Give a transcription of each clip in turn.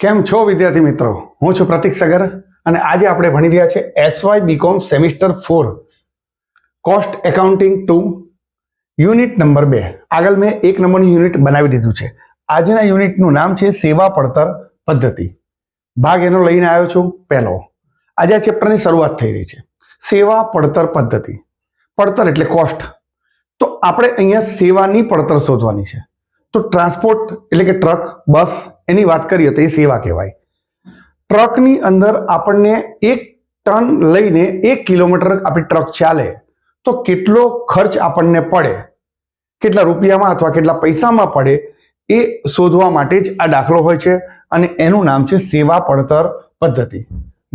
કેમ છો વિદ્યાર્થી મિત્રો? હું છું પ્રતીક સગર અને આજે આપણે ભણી રહ્યા છે SY BCom semester 4 cost accounting 2 unit number 2. આગળ મેં 1 નંબરનું યુનિટ બનાવી દીધું છે. આજના યુનિટનું નામ છે સેવા પડતર પદ્ધતિ. ભાગ એનો લઈને આવ્યો છું પહેલો. આજે આ ચેપ્ટરની શરૂઆત થઈ રહી છે. સેવા પડતર પદ્ધતિ. પડતર એટલે કોસ્ટ. તો આપણે અહીંયા સેવાની પડતર શોધવાની છે. તો ટ્રાન્સપોર્ટ એટલે કે ટ્રક, બસ એની વાત કરીએ તો એ સેવા કહેવાય. ટ્રકની અંદર આપણને 1 ટન લઈને 1 કિલોમીટર આપણી ટ્રક ચાલે તો કેટલો ખર્ચ આપણને પડે, કેટલા રૂપિયામાં અથવા કેટલા પૈસામાં પડે એ શોધવા માટે જ આ દાખલો હોય છે અને એનું નામ છે સેવા પડતર પદ્ધતિ.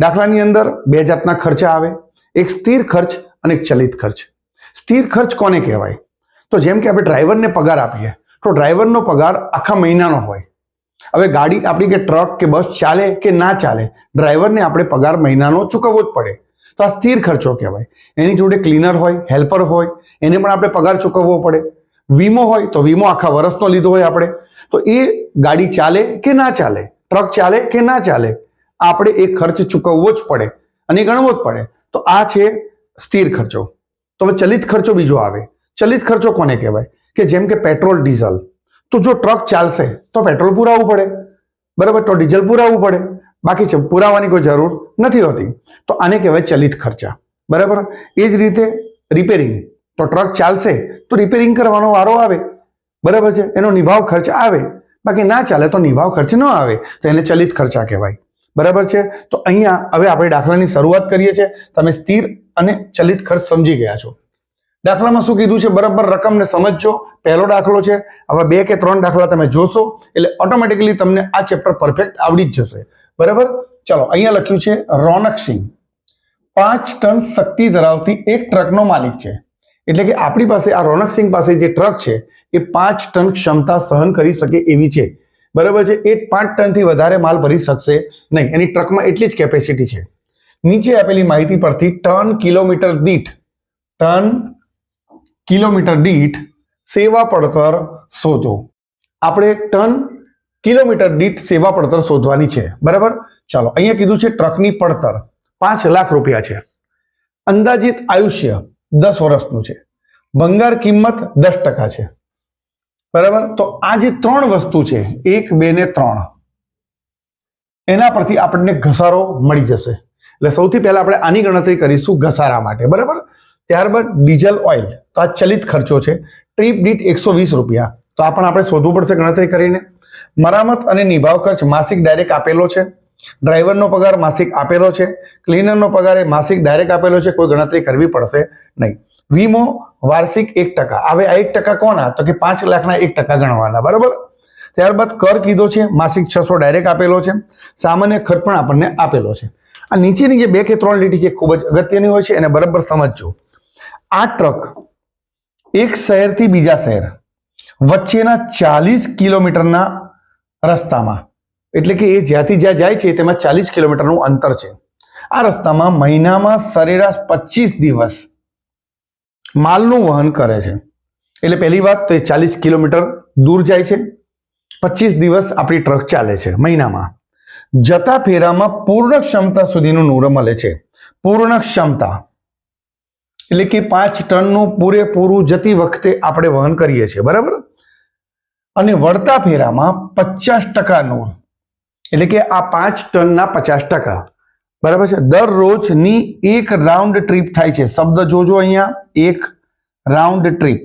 દાખલાની અંદર 2 જાતના ખર્ચા આવે, એક સ્થિર ખર્ચ અને એક ચલિત ખર્ચ. સ્થિર ખર્ચ કોને કહેવાય? તો જેમ કે આપણે ડ્રાઈવરને પગાર આપીએ તો ડ્રાઈવરનો પગાર આખા મહિનાનો હોય. હવે ગાડી આપણી કે ટ્રક કે બસ ચાલે કે ના ચાલે, ડ્રાઈવરને આપણે પગાર મહિનાનો ચૂકવવો જ પડે. તો આ સ્થિર ખર્ચો કહેવાય. એની જોડે ક્લીનર હોય, હેલ્પર હોય, એને પણ આપણે પગાર ચૂકવવો પડે. વીમો હોય તો વીમો આખા વર્ષનો લીધો હોય આપણે, તો એ ગાડી ચાલે કે ના ચાલે, ટ્રક ચાલે કે ના ચાલે, આપણે એ ખર્ચ ચૂકવવો જ પડે અને ગણવો જ પડે. તો આ છે સ્થિર ખર્ચો. તો હવે ચલિત ખર્ચો બીજો આવે. ચલિત ખર્ચો કોને કહેવાય? કે જેમ કે પેટ્રોલ, ડીઝલ. તો જો ટ્રક ચાલશે તો પેટ્રોલ પુરાવવું પડે, બરાબર, તો ડીઝલ પુરાવવું પડે, બાકી પુરાવાની કોઈ જરૂર નથી હોતી. તો આને કહેવાય ચલિત ખર્ચા, બરાબર. એ જ રીતે રિપેરિંગ. તો ટ્રક ચાલશે તો રિપેરિંગ કરવાનો વારો આવે, બરાબર છે, એનો નિભાવ ખર્ચ આવે. બાકી ના ચાલે તો નિભાવ ખર્ચ ન આવે, તો એને ચલિત ખર્ચા કહેવાય, બરાબર છે. તો અહીંયા હવે આપણે દાખલાની શરૂઆત કરીએ છીએ. તમે સ્થિર અને ચલિત ખર્ચ સમજી ગયા છો. દાખલામાં શું કીધું છે બરાબર રકમને સમજજો. પહેલો દાખલો છે. હવે 2 કે 3 દાખલા તમે જોશો એટલે ઓટોમેટિકલી તમને આ ચેપ્ટર પરફેક્ટ આવડી જ જશે, બરાબર. ચલો, અહીંયા લખ્યું છે રોનકસિંહ 5 ટન શક્તિ ધરાવતી એક ટ્રકનો માલિક છે. એટલે કે આપણી પાસે આ રોનકસિંહ પાસે જે ટ્રક છે એ 5 ટન ક્ષમતા સહન કરી શકે એવી છે, બરાબર છે. એ 5 ટનથી વધારે માલ ભરી શકશે નહીં. એની ટ્રકમાં એટલી જ કેપેસિટી છે. નીચે આપેલી માહિતી પરથી ટન કિલોમીટર દીઠ સેવા પડતર શોધો. આપણે ટન કિલોમીટર દીઠ સેવા પડતર શોધવાની છે, બરાબર. ચાલો, અહીંયા કીધું છે ટ્રકની પડતર 5 લાખ રૂપિયા છે. અંદાજિત આયુષ્ય 10 વર્ષનું છે. ભંગાર કિંમત 10% છે, બરાબર. તો આ જે 3 વસ્તુ છે 1, 2 ને 3, એના પરથી આપણને ઘસારો મળી જશે. એટલે સૌથી પહેલા આપણે આની ગણતરી કરીશું ઘસારા માટે, બરાબર. ત્યારબાદ ડીઝલ ઓઇલ, તો આ ચલિત ખર્ચો છે. ટ્રીપ દીઠ 120 રૂપિયા, તો આ પણ આપણે શોધવું પડશે ગણતરી કરીને. મરામત અને નિભાવ ખર્ચ માસિક ડાયરેક્ટ આપેલો છે. ડ્રાઈવરનો પગાર માસિક આપેલો છે. ક્લીનરનો પગાર એ માસિક ડાયરેક્ટ આપેલો છે, કોઈ ગણતરી કરવી પડશે નહીં. વીમો વાર્ષિક 1%. હવે આ 1% કોના? તો કે 5 લાખના 1% ગણવાના, બરાબર. ત્યારબાદ કર કીધો છે, માસિક 600 ડાયરેક્ટ આપેલો છે. સામાન્ય ખર્ચ પણ આપણને આપેલો છે. આ નીચેની જે 2 કે 3 લીટી છે ખૂબ જ અગત્યની હોય છે, એને બરાબર સમજજો. આ ટ્રક એક શહેરથી બીજા શહેર વચ્ચેના 40 કિલોમીટરના રસ્તામાં, એટલે કે એ જ્યાંથી જ્યાં જાય છે તેમાં 40 કિલોમીટરનું અંતર છે. આ રસ્તામાં મહિનામાં સરેરાશ 25 દિવસ માલનું વહન કરે છે. એટલે પહેલી વાત તો એ 40 કિલોમીટર દૂર જાય છે, 25 દિવસ આપણી ટ્રક ચાલે છે મહિનામાં. જતા ફેરામાં પૂર્ણ ક્ષમતા સુધીનું નૂર મળે છે. પૂર્ણ ક્ષમતા એટલે કે 5 ટનનું પૂરેપૂરું જતી વખતે આપણે વહન કરીએ છીએ, બરાબર. અને વળતા ફેરામાં 50% નૂર, એટલે કે આ 5 ટનના 50%, બરાબર છે. દરરોજની 1 રાઉન્ડ ટ્રીપ થાય છે. શબ્દ જોજો અહીંયા, 1 રાઉન્ડ ટ્રીપ.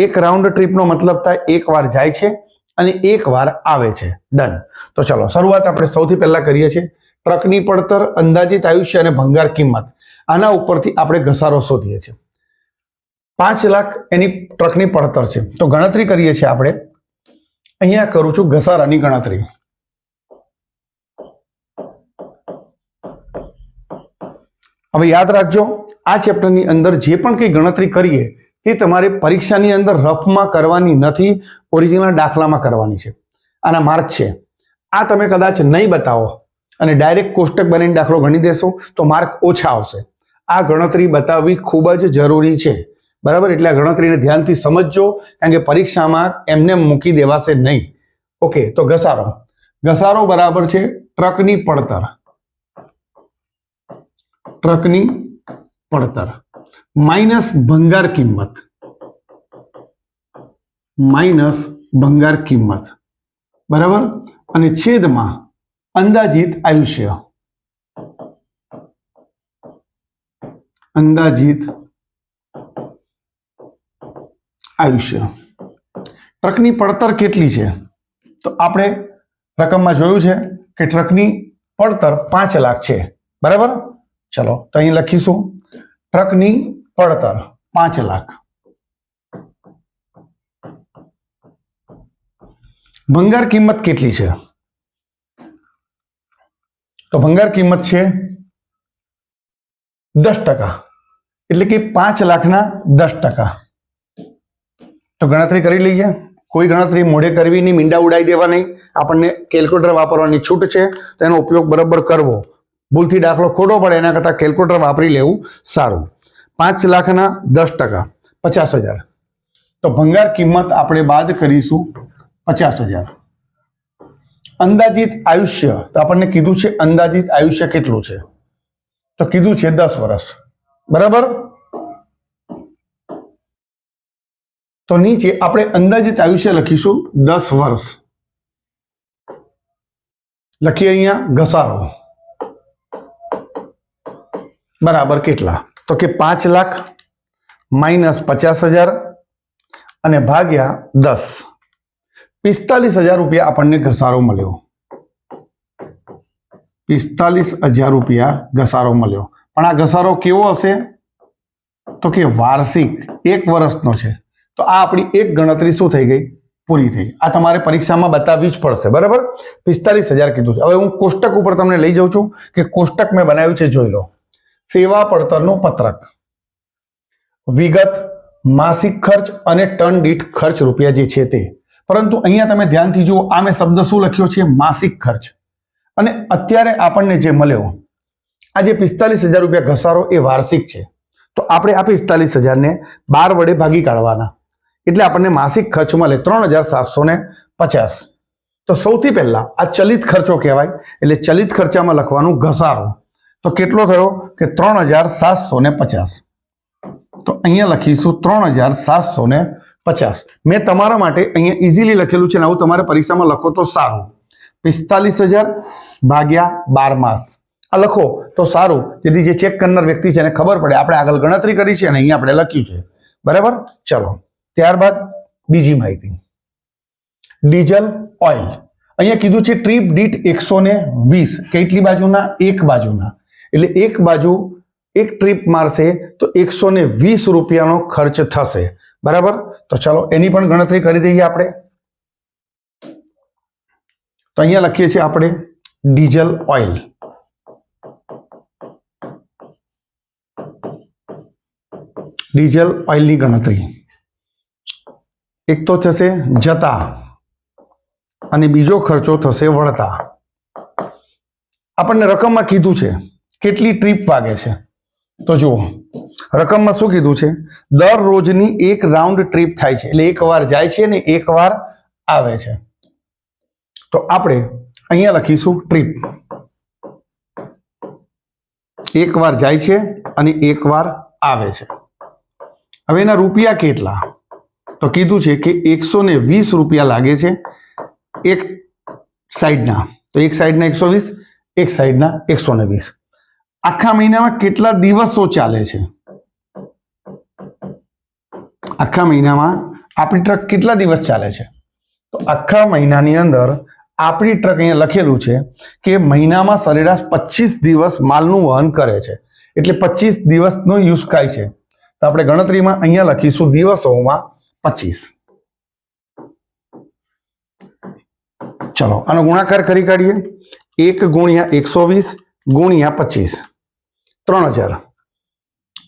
1 રાઉન્ડ ટ્રીપનો મતલબ થાય 1 વાર જાય છે અને 1 વાર આવે છે. ડન. તો ચલો, શરૂઆત આપણે સૌથી પહેલા કરીએ છીએ. ટ્રકની પડતર, અંદાજિત આયુષ્ય અને ભંગાર કિંમત, આના ઉપરથી આપણે ઘસારો શોધીએ છીએ. 5 લાખ એની ટ્રકની પડતર છે. તો ગણતરી કરીએ છીએ આપણે. અહીંયા કરું છું ઘસારાની ગણતરી. હવે યાદ રાખજો, આ ચેપ્ટરની અંદર જે પણ કંઈ ગણતરી કરીએ તે તમારે પરીક્ષાની અંદર રફમાં કરવાની નથી, ઓરિજિનલ દાખલામાં કરવાની છે. આના માર્ક છે. આ તમે કદાચ નહીં બતાવો અને ડાયરેક્ટ કોષ્ટક બનાવીને દાખલો ગણી દેશો તો માર્ક ઓછા આવશે. આ ગણતરી બતાવવી ખૂબ જ જરૂરી છે, બરાબર. એટલે આ ગણતરીને ધ્યાનથી સમજજો, કારણ કે પરીક્ષામાં એમને મૂકી દેવાશે નહીં. ઓકે, તો ઘસારો ઘસારો બરાબર છે ટ્રકની પડતર, ટ્રકની પડતર માઇનસ ભંગાર કિંમત, માઇનસ ભંગાર કિંમત બરાબર, અને છેદમાં અંદાજિત આયુષ્ય, અંદાજિત આયુષ્ય. ટ્રકની પડતર કેટલી છે? તો આપણે રકમમાં જોયું છે કે ટ્રકની પડતર 5 લાખ છે બરાબર. ચલો તો અહીં લખીશું ટ્રકની પડતર 5 લાખ. ભંગાર કિંમત કેટલી છે? તો ભંગાર કિંમત છે 10%, એટલે કે 5 લાખના 10%. તો ગણતરી કરી લઈએ. કોઈ ગણતરી મોઢે કરવી નહીં, મીંડા ઉડાઈ દેવા નહીં. આપણને કેલ્ક્યુલેટર વાપરવાની છૂટ છે, તો એનો ઉપયોગ બરાબર કરવો. ભૂલથી દાખલો ખોટો પડે એના કરતાં કેલ્ક્યુલેટર વાપરી લેવું સારું. 5 લાખના 10% 50,000. તો ભંગાર કિંમત આપણે બાદ કરીશું 50,000. અંદાજિત આયુષ્ય, તો આપણને કીધું છે અંદાજિત આયુષ્ય કેટલું છે? તો કીધું છે 10 વર્ષ બરાબર. તો નીચે આપણે અંદાજિત આયુષ્ય લખીશું 10 વર્ષ. લખીએ અહીંયા ઘસારો બરાબર કેટલા? તો કે 5 લાખ માઇનસ 50,000 અને ભાગ્યા 10, 45,000 રૂપિયા આપણને ઘસારો મળ્યો. 45,000 રૂપિયા ઘસારો મળ્યો. પણ આ ઘસારો કેવો હશે? તો કે વાર્ષિક, 1 વર્ષનો છે. તો આ આપણી એક ગણતરી શું થઈ ગઈ? પૂરી થઈ. આ તમારે પરીક્ષામાં બતાવવી જ પડશે બરાબર. 45,000 કીધું છે. હવે હું કોષ્ટક ઉપર તમને લઈ જાઉં છું કે કોષ્ટક મેં બનાવ્યું છે, જોઈ લો. સેવા પડતરનું પત્રક, વિગત, માસિક ખર્ચ અને ટન દીઠ ખર્ચ રૂપિયા જે છે તે. પરંતુ અહીંયા તમે ધ્યાનથી જુઓ, આ મેં શબ્દ શું લખ્યો છે? માસિક ખર્ચ. અને અત્યારે આપણને જે મળ્યો આ જે 45,000 રૂપિયા ઘસારો એ વાર્ષિક છે. તો આપણે આ 45,000 ને 12 વડે ભાગી કાઢવાના, એટલે આપણને માસિક ખર્ચ મળે 3,750. તો સૌથી પહેલા આ ચલિત ખર્ચો કહેવાય, એટલે ચલિત ખર્ચામાં લખવાનું ઘસારો. તો કેટલો થયો? કે 3,750. તો અહીંયા લખીશું 3,750. મેં તમારા માટે અહીંયા ઇઝીલી લખેલું છે ને આવું તમારે પરીક્ષામાં લખો તો સારું. 45,000 ભાગ્યા 12 માસ આ લખો તો સારું, જેથી જે ચેક કરનાર વ્યક્તિ છે એને ખબર પડે આપણે આગળ ગણતરી કરી છે અને અહીંયા આપણે લખ્યું છે બરાબર. ચલો ત્યારબાદ બીજી માહિતી, ડીઝલ ઓઇલ. અહીંયા કીધું છે ટ્રીપ દીઠ 120. કેટલી બાજુના? એક બાજુના. એટલે એક બાજુ એક ટ્રીપ મારશે તો 120 રૂપિયાનો ખર્ચ થશે બરાબર. તો ચલો એની પણ ગણતરી કરી દઈએ આપણે. તો અહીંયા લખીએ છીએ આપણે ડીઝલ ઓઇલ. ડીઝલ ઓઇલની ગણતરી એક તો થશે જતા અને બીજો ખર્ચો થશે વળતા. આપણને રકમમાં કીધું છે કેટલી ટ્રીપ વાગે છે. તો જુઓ રકમમાં શું કીધું છે? દરરોજની એક રાઉન્ડ ટ્રીપ થાય છે, એટલે એક વાર જાય છે ને એક વાર આવે છે. તો આપણે અહીંયા લખીશું ટ્રીપ. એક વાર જાય છે અને એક વાર આવે છે. હવે એના રૂપિયા કેટલા? તો કીધું છે કે 120 રૂપિયા લાગે છે એક સાઈડના. તો એક સાઈડના 120, એક સાઈડના 120. આખા મહિનામાં કેટલા દિવસો ચાલે છે? આખા મહિનામાં આપણી ટ્રક કેટલા દિવસ ચાલે છે? તો આખા મહિનાની અંદર આપણી ટ્રક અહીંયા લખેલું છે કે મહિનામાં સરેરાશ 25 દિવસ માલનું વહન કરે છે, એટલે 25 દિવસનો યુઝ થાય છે. તો આપણે ગણતરીમાં અહીંયા લખીશું દિવસોમાં 25. ચલો આનો ગુણાકાર કરી કાઢીએ. 1 ગુણ્યા 120 ગુણ્યા 25 3000,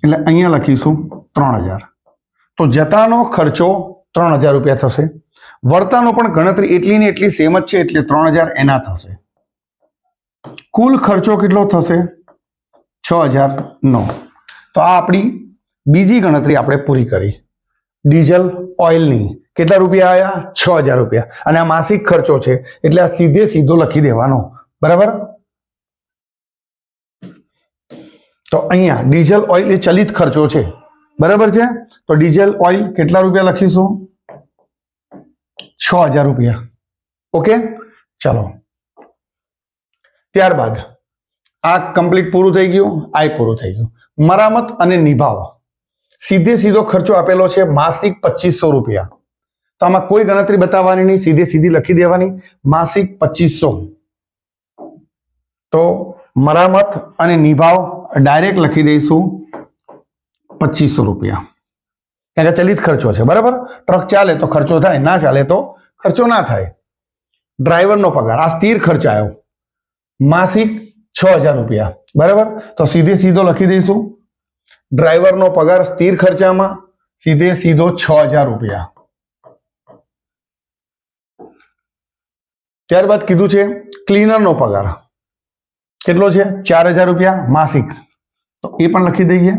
એટલે અહીંયા લખીશું 3000. તો જતાનો ખર્ચો 3000 રૂપિયા થશે. વળતાનો પણ ગણતરી એટલી ને એટલી સેમ જ છે, એટલે 3000 એના થશે. કુલ ખર્ચો કેટલો થશે? 6009. તો આ આપણી બીજી ગણતરી આપણે પૂરી કરી ડીઝલ ઓઇલની કેટલા રૂપિયા આવ્યા? 6000 રૂપિયા. અને આ માસિક ખર્ચો છે એટલે આ સીધે સીધો લખી દેવાનો. બરાબર? તો અહીંયા ડીઝલ ઓઇલ એ ચલિત ખર્ચો છે. બરાબર છે? તો ડીઝલ ઓઇલ કેટલા રૂપિયા લખીશું? 6000 રૂપિયા. ઓકે, ચાલો. ત્યારબાદ આ કમ્પ્લીટ પૂરું થઈ ગયું, આ પૂરું થઈ ગયું. મરામત અને નિભાવ સીધે સીધો ખર્ચો આપેલો છે માસિક 2500 રૂપિયા. તો આમાં કોઈ ગણતરી બતાવવાની નહીં, સીધે સીધી લખી દેવાની માસિક 2500. તો મરામત અને નિભાવ ડાયરેક્ટ લખી દઈશું 2500 રૂપિયા, કારણ કે ચલિત ખર્ચો છે. બરાબર? ટ્રક ચાલે તો ખર્ચો થાય, ના ચાલે તો ખર્ચો ના થાય. ડ્રાઈવરનો પગાર આ સ્થિર ખર્ચ આવ્યો માસિક 6000 રૂપિયા. બરાબર? તો સીધે સીધો લખી દઈશું ડ્રાઈવરનો પગાર સ્થિર ખર્ચામાં સીધે સીધો 6000 રૂપિયા. ત્યારબાદ કીધું છે ક્લીનરનો પગાર કેટલો છે? 4000 રૂપિયા માસિક. તો એ પણ લખી દઈએ,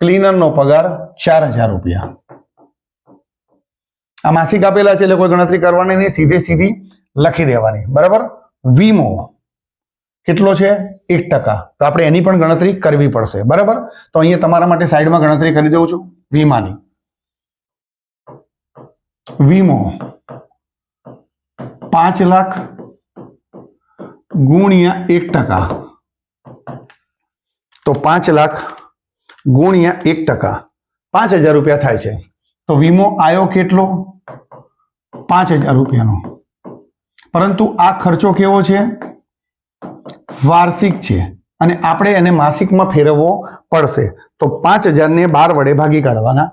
ક્લીનરનો પગાર 4000 રૂપિયા. આ માસિક આપેલા છે એટલે કોઈ ગણતરી કરવાની નહીં, સીધે સીધી લખી દેવાની. બરાબર? વીમો કેટલો છે? 1%. તો આપણે એની પણ ગણતરી કરવી પડશે. બરાબર? તો અહીંયા તમારા માટે સાઈડમાં ગણતરી કરી દઉં છું વીમાની. વીમો 5 લાખ ગુણ્યા 1%. તો 5 લાખ ગુણ્યા 1% 5000 રૂપિયા થાય છે. તો વીમો આવ્યો કેટલો? 5000 રૂપિયાનો. પરંતુ આ ખર્ચો કેવો છે? વાર્ષિક છે અને આપણે એને માસિકમાં ફેરવવો પડશે. તો 5000 ને 12 વડે ભાગી કાઢવાના.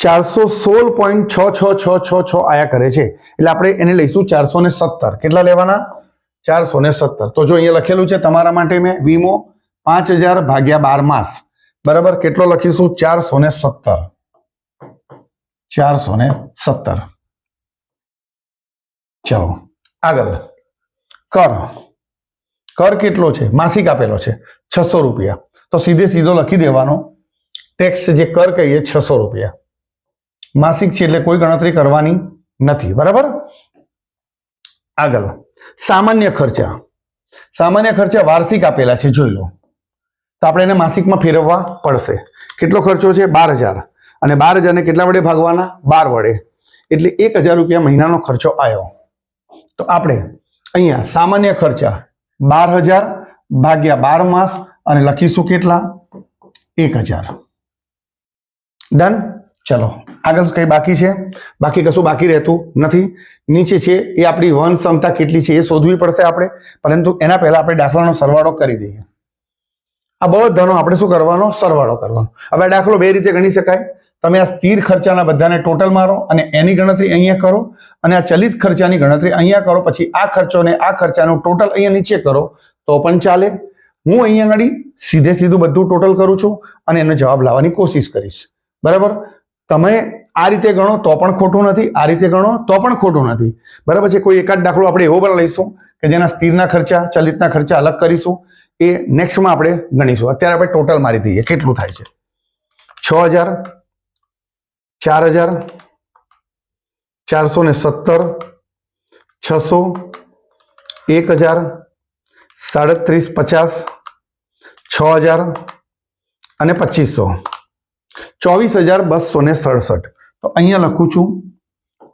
416.66666 આયા કરે છે એટલે આપણે એને લઈશું 417. કેટલા લેવાના? 417. તો જો અહીંયા લખેલું છે તમારા માટે મેં વીમો 5000 ભાગ્યા 12 માસ. બરાબર? કેટલો લખીશું? 417. 417. ચલો આગળ. કર. કર કેટલો છે? માસિક આપેલો છે 600 રૂપિયા. તો સીધે સીધો લખી દેવાનો ટેક્સ જે કર કહીએ 600 રૂપિયા. માસિક છે એટલે કોઈ ગણતરી કરવાની નથી. બરાબર? આગળ સામાન્ય ખર્ચા. સામાન્ય ખર્ચા વાર્ષિક આપેલા છે, જોઈ લો. તો આપણે એને માસિકમાં ફેરવવા પડશે. કેટલો ખર્ચો છે? 12000. અને 12000 ને કેટલા વડે ભાગવાના? 12 વડે. એટલે 1000 રૂપિયા મહિનાનો ખર્ચો આવ્યો. તો આપણે અહીંયા સામાન્ય ખર્ચા 12000 ભાગ્યા 12 માસ અને લખીશું કેટલા? 1000. ડન. ચલો આગળ કઈ બાકી છે? બાકી કશું બાકી રહેતું નથી. નીચે છે એ આપણી વહન ક્ષમતા કેટલી છે એ શોધવી પડશે આપણે, પરંતુ એના પહેલા આપણે દાખલાનો સરવાળો કરી દઈએ. આ બધાનો આપણે શું કરવાનો? સરવાળો કરવાનો. હવે દાખલો બે રીતે ગણી શકાય. તમે આ સ્થિર ખર્ચાના બધાને ટોટલ મારો અને એની ગણતરી અહીંયા કરો, અને આ ચલિત ખર્ચાની ગણતરી અહીંયા કરો. પછી આ ખર્ચોને આ ખર્ચાનું ટોટલ અહીંયા નીચે કરો તો પણ ચાલે. હું અહીંયા આગળ સીધે સીધું બધું ટોટલ કરું છું અને એનો જવાબ લાવવાની કોશિશ કરીશ. બરાબર? તમે આ રીતે ગણો તો પણ ખોટું નથી, આ રીતે ગણો તો પણ ખોટું નથી. બરાબર છે? કોઈ એકાદ દાખલો આપણે એવો પણ લઈશું કે જેના સ્થિરના ખર્ચા ચલિતના ખર્ચા અલગ કરીશું. એ નેક્સ્ટમાં આપણે ગણીશું. અત્યારે આપણે ટોટલ મારી દઈએ કેટલું થાય છે. 6000, 4000, 417, 600, 1000, 3750, 6000 અને 2500. 24267. તો અહીંયા લખું છું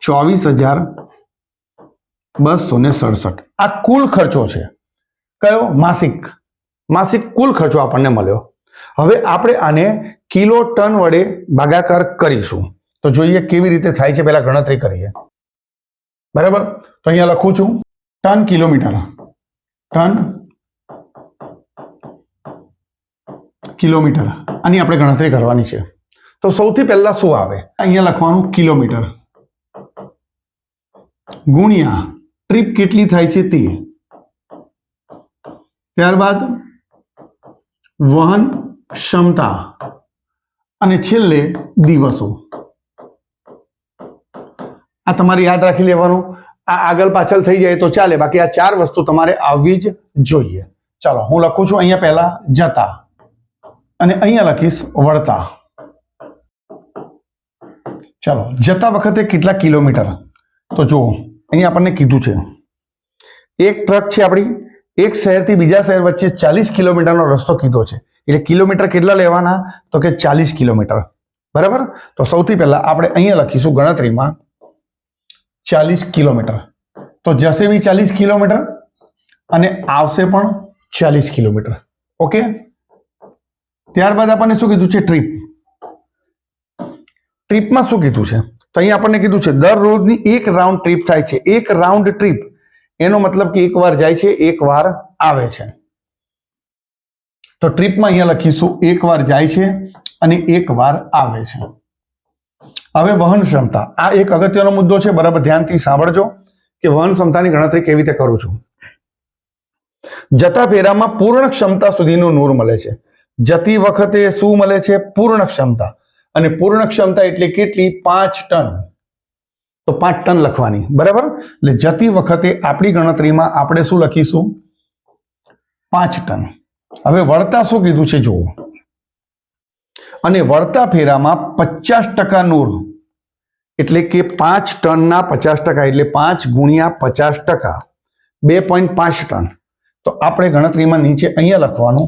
24267. આ કુલ ખર્ચો છે. કયો? માસિક. માસિક કુલ ખર્ચો આપણને મળ્યો. હવે આપણે આને કિલો ટન વડે ભાગાકાર કરીશું. તો જોઈએ કેવી રીતે થાય છે. પહેલા ગણતરી કરીએ. બરાબર? તો અહીંયા લખું છું ટન કિલોમીટર. ટન કિલોમીટર આની આપણે ગણતરી કરવાની છે. તો સૌથી પહેલા શું આવે? અહીંયા લખવાનું કિલોમીટર ગુણ્યા ટ્રીપ કેટલી થાય છે તે, ત્યારબાદ વહન ક્ષમતા અને છેલ્લે દિવસો. આ તમારે યાદ રાખી લેવાનું. આ આગળ પાછળ થઈ જાય તો ચાલે, બાકી આ 4 વસ્તુ તમારે આવવી જ જોઈએ. ચાલો હું લખું છું અહીંયા પહેલા જતા અને અહીંયા લખીશ વળતા. ચાલો, જતા વખતે કેટલા કિલોમીટર? તો જુઓ, અહીંયા આપણને કીધું છે એક ટ્રક છે આપણી, એક શહેરથી બીજા શહેર વચ્ચે 40 કિલોમીટરનો રસ્તો કીધો છે. એટલે કિલોમીટર કેટલા લેવાના? તો કે 40 કિલોમીટર. બરાબર. તો સૌથી પહેલા આપણે અહીંયા લખીશું ગણતરીમાં 40 કિલોમીટર. તો જશે બી 40 કિલોમીટર અને આવશે પણ 40 કિલોમીટર. ઓકે. ત્યારબાદ આપણને શું કીધું છે? ટ્રીપ. ટ્રીપમાં શું કીધું છે? તો અહીંયા આપણને કીધું છે દરરોજની એક રાઉન્ડ ટ્રીપ થાય છે. એક રાઉન્ડ ટ્રીપ એનો મતલબ કે એક વાર જાય છે, એક વાર આવે છે. તો ટ્રીપમાં અહીંયા લખીશું એક વાર જાય છે અને એક વાર આવે છે. હવે વહન ક્ષમતા, આ એક અગત્યનો મુદ્દો છે. બરાબર ધ્યાનથી સાંભળજો કે વહન ક્ષમતાની ગણતરી કેવી રીતે કરું છું. જતા ફેરામાં પૂર્ણ ક્ષમતા સુધીનું નૂર મળે છે. જતી વખતે શું મળે છે? પૂર્ણ ક્ષમતા. અને પૂર્ણ ક્ષમતા એટલે કેટલી? 5 ટન. તો 5 ટન લખવાની. બરાબર. એટલે જતી વખતે આપણી ગણતરીમાં આપણે શું લખીશું? 5 ટન. હવે વળતા શું કીધું છે જુઓ. અને વળતા ફેરામાં 50% નૂર એટલે કે 5 ટનના 50% એટલે 5 ગુણ્યા 50%, 2.5 ટન. તો આપણે ગણતરીમાં નીચે અહીંયા લખવાનું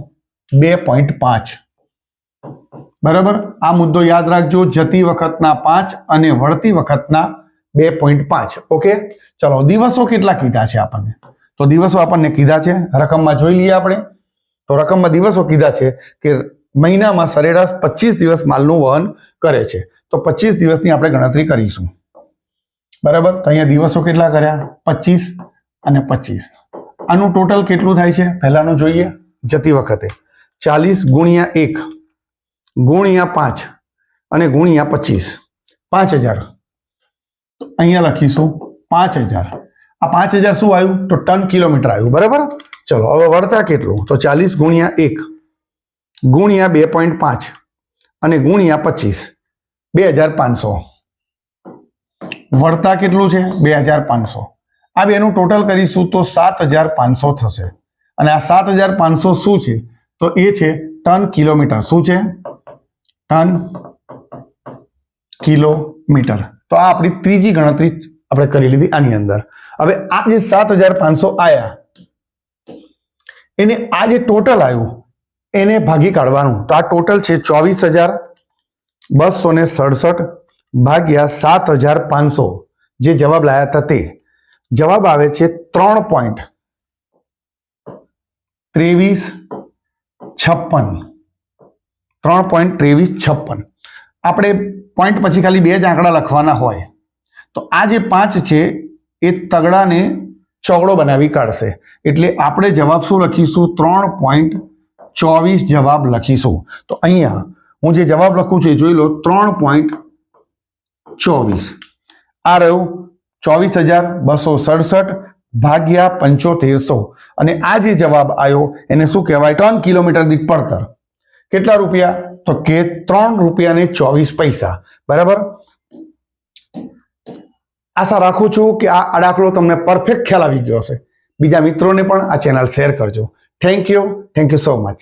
2.5. બરાબર. આ મુદ્દો યાદ રાખજો. જતી વખતના 5 અને વળતી વખતના 2.5. ઓકે. ચલો, દિવસો કેટલા કીધા છે આપણને? તો દિવસો આપણને કીધા છે, રકમમાં જોઈ લઈએ આપણે. તો રકમમાં દિવસો કીધા છે કે મહિનામાં સરેરાશ 25 દિવસ માલનું વહન કરે છે. તો 25 દિવસની આપણે ગણતરી કરીશું. બરાબર. તો અહીંયા દિવસો કેટલા કર્યા? 25 અને 25. આનું ટોટલ કેટલું થાય છે? પહેલાનું જોઈએ. જતી વખતે 40 ગુણ્યા 1 ગુણ્યા 5 અને ગુણ્યા 25, 5000. અહીંયા લખીશું 5000. આ 5000 શું આવ્યું? તો ટન કિલોમીટર આવ્યું. બરાબર. ચલો, હવે વળતા કેટલું? તો 40 ગુણ્યા 1 ગુણ્યા 2.5 અને ગુણ્યા 25, 2500. વળતા કેટલું છે? 2500. આ બેનું ટોટલ કરીશું તો 7500 થશે. અને આ 7500 શું છે? તો એ છે ટન કિલોમીટર. શું છે? Ton kilometre. તો આ આપણી ત્રીજી ગણતરી આપણે કરી લીધી આની અંદર. હવે આ જે 7500 આયા એને આ જે ટોટલ આવ્યું એને ભાગી કાઢવાનું. તો આ ટોટલ છે 24267 ભાગ્યા 7500. જે જવાબ લાયા હતા તે જવાબ આવે છે 3.2356. 3.2356. આપણે પોઈન્ટ પછી ખાલી બે જ આંકડા લખવાના હોય. તો આ જે 5 છે એ તગડાને ચોગડો બનાવી કાઢશે. એટલે આપણે જવાબ શું લખીશું? 3.24 જવાબ લખીશું. તો અહીંયા હું જે જવાબ લખું છું એ જોઈ લો. 3.24 આ રહ્યું 24267 ભાગ્યા 7500. અને આ જે જવાબ આવ્યો એને શું કહેવાય? ટન કિલોમીટર દીઠ પડતર. કેટલા રૂપિયા? તો કે 3 રૂપિયા ને 24 પૈસા. બરાબર. આશા રાખું છું કે આ દાખલો તમને પરફેક્ટ ખ્યાલ આવી ગયો હશે. બીજા મિત્રોને પણ આ ચેનલ શેર કરજો. Thank you so much.